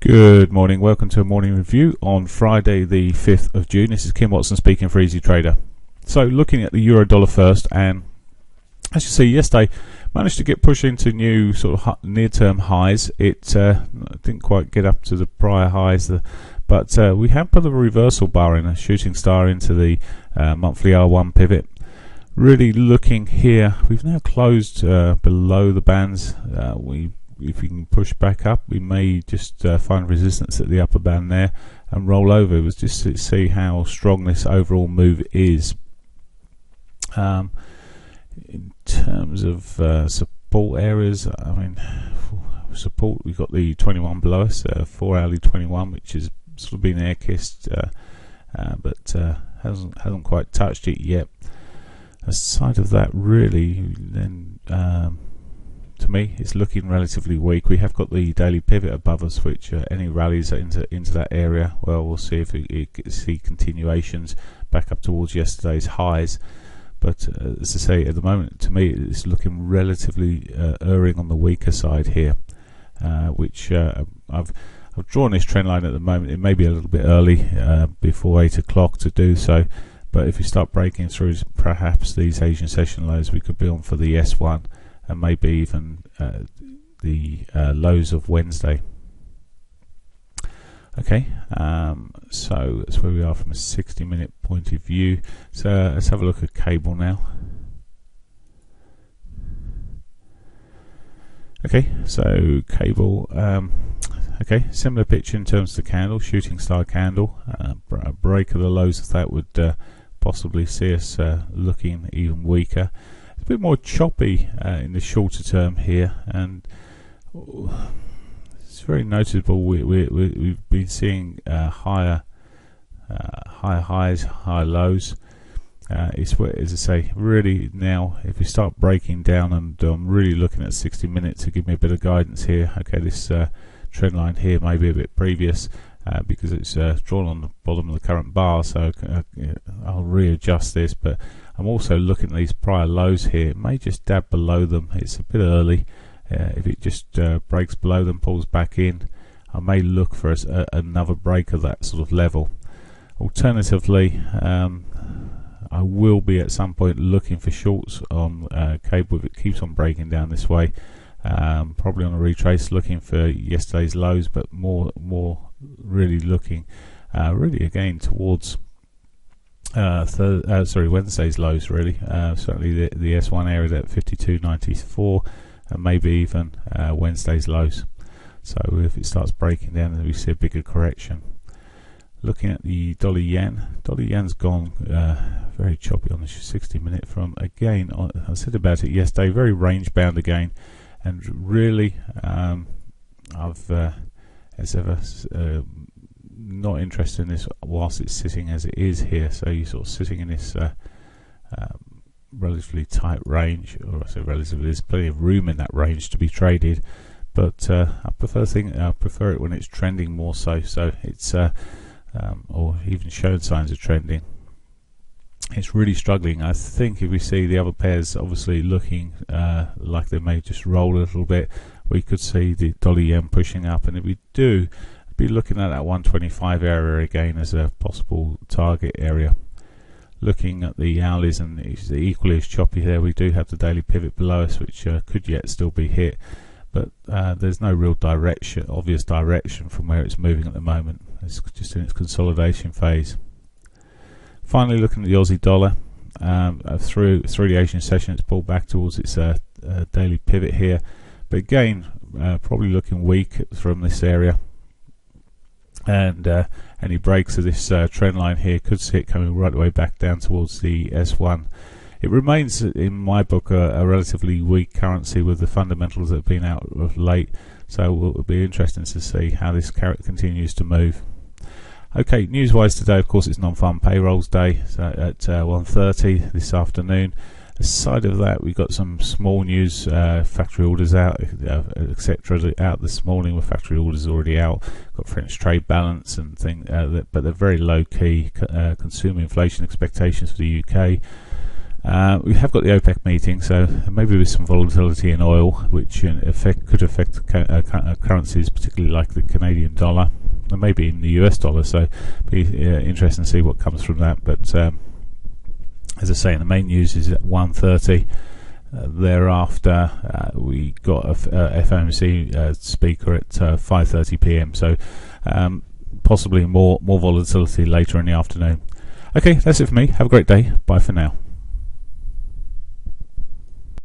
Good morning, welcome to a morning review on Friday the 5th of June. This is Kim Watson speaking for Easy Trader. So looking at the euro dollar first, and as you see yesterday managed to get pushed into new sort of near-term highs. It didn't quite get up to the prior highs, but we have put a reversal bar in, a shooting star into the monthly R1 pivot. Really looking here, we've now closed below the bands. If we can push back up, we may just find resistance at the upper band there and roll over. It was just to see how strong this overall move is. In terms of support areas, I mean, support, we've got the 21 below us, 4 hourly 21, which has sort of been air kissed, but hasn't quite touched it yet. Aside of that, really, then to me, it's looking relatively weak. We have got the daily pivot above us, which any rallies into that area, well, we'll see if we see continuations back up towards yesterday's highs. But as I say, at the moment, to me, it's looking relatively erring on the weaker side here, which I've drawn this trend line at the moment. It may be a little bit early before 8 o'clock to do so, but if we start breaking through perhaps these Asian session lows, we could be on for the S1 and maybe even the lows of Wednesday. Okay, so that's where we are from a 60-minute point of view. So let's have a look at cable now. Okay, so cable, okay, similar picture in terms of the candle, shooting star candle. A break of the lows of that would possibly see us looking even weaker. A bit more choppy in the shorter term here, and it's very noticeable. We've been seeing higher highs, higher lows. It's where, as I say, really now if we start breaking down, and I'm really looking at 60 minutes to give me a bit of guidance here. Okay, this trend line here may be a bit previous because it's drawn on the bottom of the current bar, so I'll readjust this, but I'm also looking at these prior lows here. It may just dab below them. It's a bit early. If it just breaks below them, pulls back in, I may look for another break of that sort of level. Alternatively, I will be at some point looking for shorts on cable if it keeps on breaking down this way. Probably on a retrace, looking for yesterday's lows, but more really looking really again towards Wednesday's lows, really. Certainly the S1 area at 52.94, and maybe even Wednesday's lows. So if it starts breaking down, then we see a bigger correction. Looking at the dollar yen's gone very choppy on the 60-minute. From again, I said about it yesterday, very range bound again, and really I've as ever not interested in this whilst it's sitting as it is here. So you're sort of sitting in this relatively tight range, or I say relatively, there's plenty of room in that range to be traded, but I prefer it when it's trending more so it's or even showing signs of trending. It's really struggling. I think if we see the other pairs obviously looking like they may just roll a little bit, we could see the dollar yen pushing up, and if we do, be looking at that 125 area again as a possible target area. Looking at the hourlies, and it's equally as choppy there. We do have the daily pivot below us, which could yet still be hit, but there's no real obvious direction from where it's moving at the moment. It's just in its consolidation phase. Finally, looking at the Aussie dollar, through the Asian session, it's pulled back towards its daily pivot here, but again probably looking weak from this area. And any breaks of this trend line here could see it coming right the way back down towards the S1. It remains, in my book, a relatively weak currency with the fundamentals that have been out of late, so it will be interesting to see how this continues to move. Okay, news-wise today, of course, it's non-farm payrolls day, so at 1:30 this afternoon. Aside of that, we've got some small news, factory orders out, etc. out this morning, with factory orders already out. Got French trade balance and things, but they're very low key. Consumer inflation expectations for the UK. We have got the OPEC meeting, so maybe with some volatility in oil, which could affect currencies, particularly like the Canadian dollar, and maybe in the US dollar. So be interesting to see what comes from that. But as I say, the main news is at 1:30. Thereafter, we got a FOMC speaker at 5:30 p.m. So possibly more volatility later in the afternoon. Okay, that's it for me. Have a great day. Bye for now.